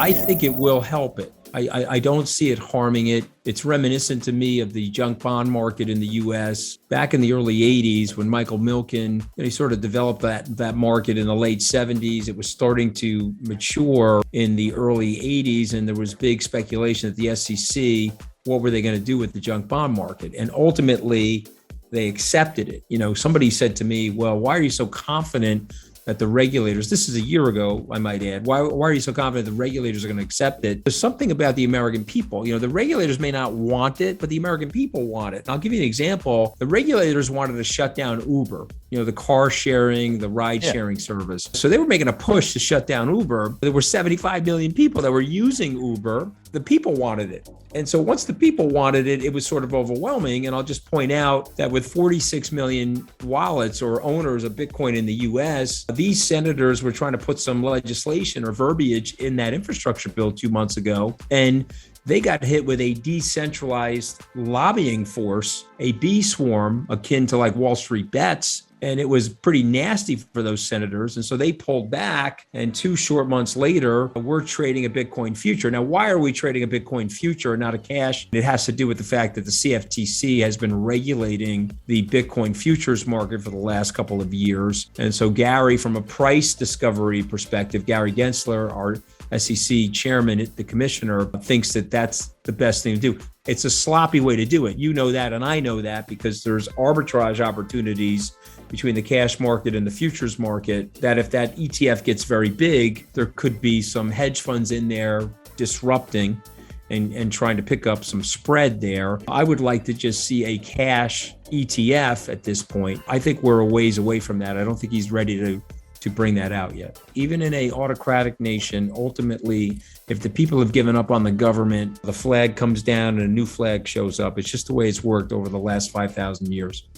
I think it will help it. I don't see it harming it. It's reminiscent to me of the junk bond market in the U.S. back in the early 80s when Michael Milken, he sort of developed that market in the late 70s. It was starting to mature in the early 80s, and there was big speculation at the SEC, what were they going to do with the junk bond market? And ultimately, they accepted it. Somebody said to me, well, why are you so confident that the regulators, this is a year ago, I might add, why are you so confident the regulators are going to accept it? There's something about the American people. The regulators may not want it, but the American people want it. And I'll give you an example. The regulators wanted to shut down Uber, the car sharing, the ride sharing service. So they were making a push to shut down Uber. There were 75 million people that were using Uber. The people wanted it. And so once the people wanted it, it was sort of overwhelming. And I'll just point out that with 46 million wallets or owners of Bitcoin in the US, these senators were trying to put some legislation or verbiage in that infrastructure bill 2 months ago. And they got hit with a decentralized lobbying force, a bee swarm akin to like Wall Street bets. And it was pretty nasty for those senators. And so they pulled back. And 2 short months later, we're trading a Bitcoin future. Now, why are we trading a Bitcoin future and not a cash? It has to do with the fact that the CFTC has been regulating the Bitcoin futures market for the last couple of years. And so Gary, from a price discovery perspective, Gary Gensler, our SEC chairman, the commissioner, thinks that that's the best thing to do. It's a sloppy way to do it. You know that, and I know that, because there's arbitrage opportunities between the cash market and the futures market, that if that ETF gets very big, there could be some hedge funds in there disrupting and trying to pick up some spread there. I would like to just see a cash ETF at this point. I think we're a ways away from that. I don't think he's ready to bring that out yet. Even in an autocratic nation, ultimately, if the people have given up on the government, the flag comes down and a new flag shows up. It's just the way it's worked over the last 5,000 years.